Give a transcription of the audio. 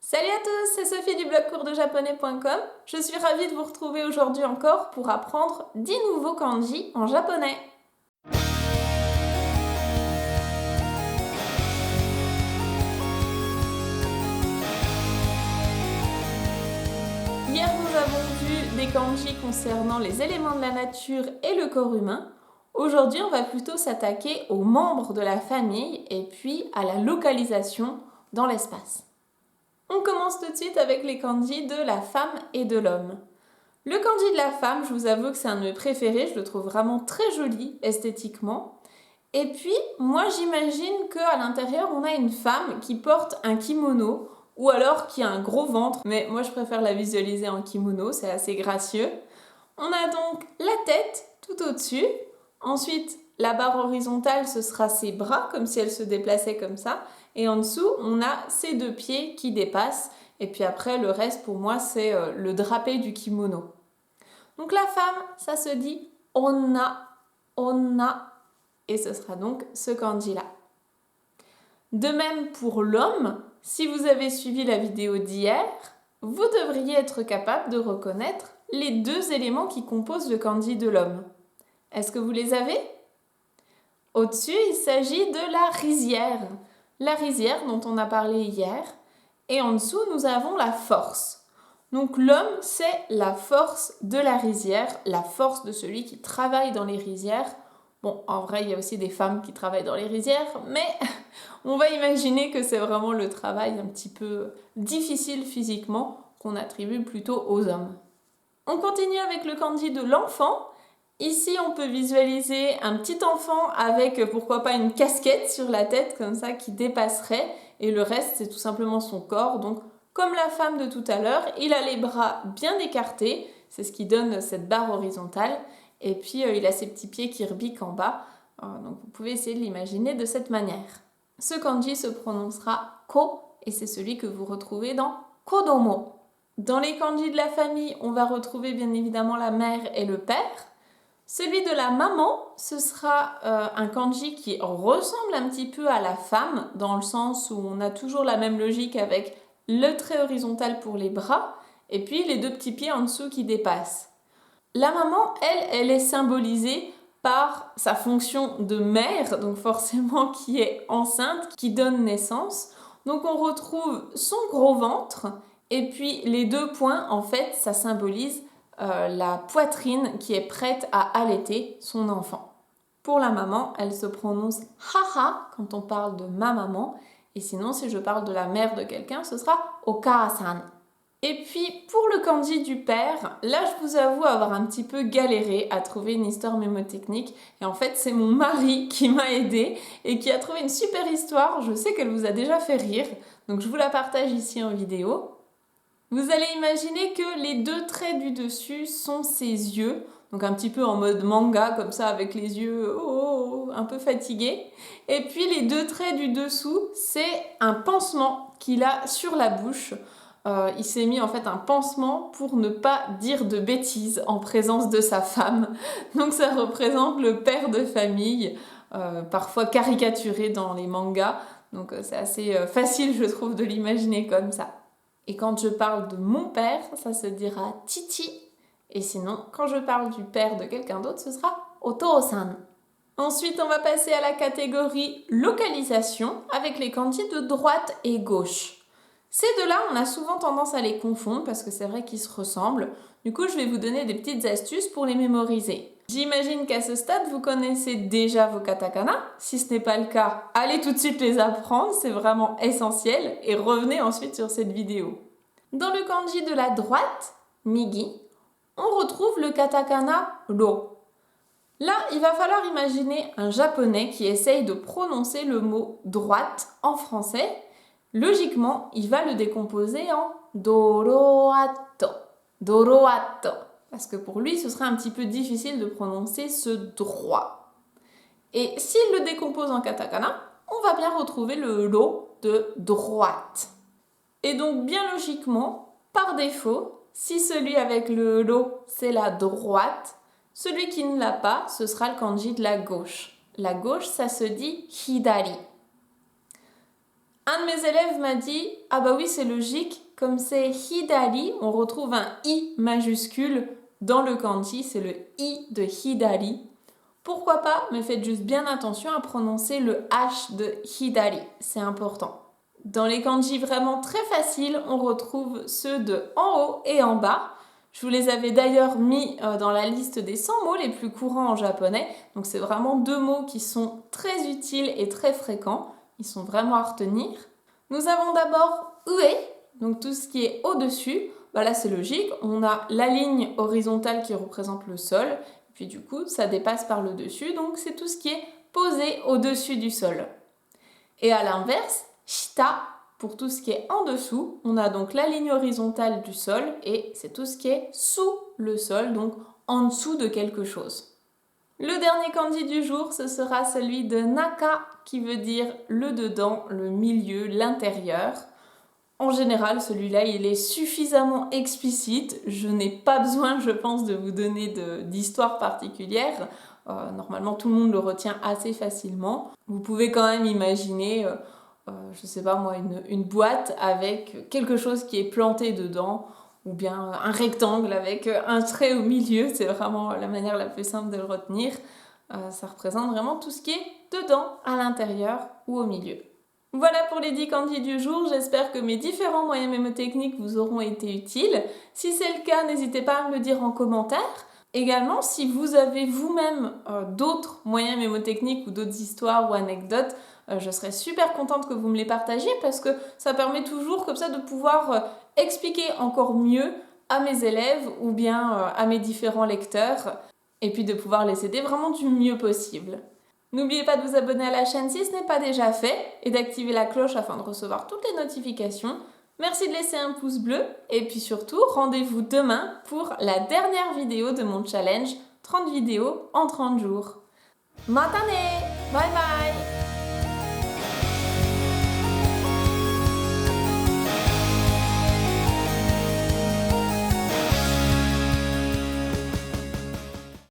Salut à tous, c'est Sophie du blog coursdejaponais.com. Je suis ravie de vous retrouver aujourd'hui encore pour apprendre 10 nouveaux kanji en japonais. Hier, nous avons vu des kanji concernant les éléments de la nature et le corps humain. Aujourd'hui, on va plutôt s'attaquer aux membres de la famille et puis à la localisation dans l'espace. On commence tout de suite avec les kanji de la femme et de l'homme. Le kanji de la femme, je vous avoue que c'est un de mes préférés, je le trouve vraiment très joli esthétiquement. Et puis, moi j'imagine qu'à l'intérieur, on a une femme qui porte un kimono ou alors qui a un gros ventre, mais moi je préfère la visualiser en kimono, c'est assez gracieux. On a donc la tête tout au-dessus, ensuite la barre horizontale ce sera ses bras, comme si elle se déplaçait comme ça, et en dessous on a ses deux pieds qui dépassent, et puis après le reste pour moi c'est le drapé du kimono. Donc la femme, ça se dit onna, onna, et ce sera donc ce kanji-là. De même pour l'homme, si vous avez suivi la vidéo d'hier, vous devriez être capable de reconnaître les deux éléments qui composent le kanji de l'homme. Est-ce que vous les avez ? Au-dessus, il s'agit de la rizière. La rizière dont on a parlé hier. Et en dessous, nous avons la force. Donc l'homme, c'est la force de la rizière, la force de celui qui travaille dans les rizières. Bon, en vrai, il y a aussi des femmes qui travaillent dans les rizières, mais on va imaginer que c'est vraiment le travail un petit peu difficile physiquement qu'on attribue plutôt aux hommes. On continue avec le kanji de l'enfant. Ici, on peut visualiser un petit enfant avec, pourquoi pas, une casquette sur la tête, comme ça, qui dépasserait. Et le reste, c'est tout simplement son corps. Donc, comme la femme de tout à l'heure, il a les bras bien écartés. C'est ce qui donne cette barre horizontale. Et puis, il a ses petits pieds qui rebiquent en bas. Donc, vous pouvez essayer de l'imaginer de cette manière. Ce kanji se prononcera ko, et c'est celui que vous retrouvez dans kodomo. Dans les kanji de la famille, on va retrouver bien évidemment la mère et le père. Celui de la maman, ce sera un kanji qui ressemble un petit peu à la femme, dans le sens où on a toujours la même logique avec le trait horizontal pour les bras, et puis les deux petits pieds en dessous qui dépassent. La maman, elle est symbolisée par sa fonction de mère, donc forcément qui est enceinte, qui donne naissance. Donc on retrouve son gros ventre, et puis les deux points, en fait, ça symbolise la poitrine qui est prête à allaiter son enfant. Pour la maman, elle se prononce haha quand on parle de ma maman, et sinon si je parle de la mère de quelqu'un, ce sera okasan. Et puis pour le kanji du père, là je vous avoue avoir un petit peu galéré à trouver une histoire mémotechnique, et en fait c'est mon mari qui m'a aidée et qui a trouvé une super histoire. Je sais qu'elle vous a déjà fait rire, donc je vous la partage ici en vidéo. Vous allez imaginer que les deux traits du dessus sont ses yeux, donc un petit peu en mode manga, comme ça, avec les yeux un peu fatigués. Et puis les deux traits du dessous, c'est un pansement qu'il a sur la bouche. Il s'est mis en fait un pansement pour ne pas dire de bêtises en présence de sa femme. Donc ça représente le père de famille, parfois caricaturé dans les mangas. Donc c'est assez facile, je trouve, de l'imaginer comme ça. Et quand je parle de mon père, ça se dira Titi. Et sinon, quand je parle du père de quelqu'un d'autre, ce sera Oto-san. Ensuite, on va passer à la catégorie localisation avec les kanji de droite et gauche. Ces deux-là, on a souvent tendance à les confondre parce que c'est vrai qu'ils se ressemblent. Du coup, je vais vous donner des petites astuces pour les mémoriser. J'imagine qu'à ce stade, vous connaissez déjà vos katakana. Si ce n'est pas le cas, allez tout de suite les apprendre, c'est vraiment essentiel, et revenez ensuite sur cette vidéo. Dans le kanji de la droite, migi, on retrouve le katakana ro. Là, il va falloir imaginer un japonais qui essaye de prononcer le mot droite en français. Logiquement, il va le décomposer en doroato. Doroato. Parce que pour lui, ce serait un petit peu difficile de prononcer ce droit. Et s'il le décompose en katakana, on va bien retrouver le ro de droite. Et donc, bien logiquement, par défaut, si celui avec le ro, c'est la droite, celui qui ne l'a pas, ce sera le kanji de la gauche. La gauche, ça se dit hidari. Un de mes élèves m'a dit « Ah bah oui, c'est logique, comme c'est hidari, on retrouve un i majuscule dans le kanji, c'est le i de hidari. Pourquoi pas, mais faites juste bien attention à prononcer le h de hidari, c'est important. » Dans les kanji vraiment très faciles, on retrouve ceux de en haut et en bas. Je vous les avais d'ailleurs mis dans la liste des 100 mots les plus courants en japonais. Donc c'est vraiment 2 mots qui sont très utiles et très fréquents. Ils sont vraiment à retenir. Nous avons d'abord ue, donc tout ce qui est au-dessus. Là c'est logique, on a la ligne horizontale qui représente le sol. Puis du coup ça dépasse par le dessus, donc c'est tout ce qui est posé au-dessus du sol. Et à l'inverse, shita, pour tout ce qui est en dessous, on a donc la ligne horizontale du sol et c'est tout ce qui est sous le sol, donc en dessous de quelque chose. Le dernier kanji du jour, ce sera celui de naka, qui veut dire le dedans, le milieu, l'intérieur. En général, celui-là, il est suffisamment explicite. Je n'ai pas besoin, je pense, de vous donner d'histoire particulière. Normalement, tout le monde le retient assez facilement. Vous pouvez quand même imaginer, je sais pas moi, une boîte avec quelque chose qui est planté dedans, ou bien un rectangle avec un trait au milieu. C'est vraiment la manière la plus simple de le retenir. Ça représente vraiment tout ce qui est dedans, à l'intérieur ou au milieu. Voilà pour les 10 kanji du jour, j'espère que mes différents moyens mémotechniques vous auront été utiles. Si c'est le cas, n'hésitez pas à me le dire en commentaire. Également, si vous avez vous-même d'autres moyens mémotechniques ou d'autres histoires ou anecdotes, je serais super contente que vous me les partagiez parce que ça permet toujours comme ça de pouvoir expliquer encore mieux à mes élèves ou bien à mes différents lecteurs et puis de pouvoir les aider vraiment du mieux possible. N'oubliez pas de vous abonner à la chaîne si ce n'est pas déjà fait et d'activer la cloche afin de recevoir toutes les notifications. Merci de laisser un pouce bleu et puis surtout, rendez-vous demain pour la dernière vidéo de mon challenge 30 vidéos en 30 jours. Matane! Bye bye!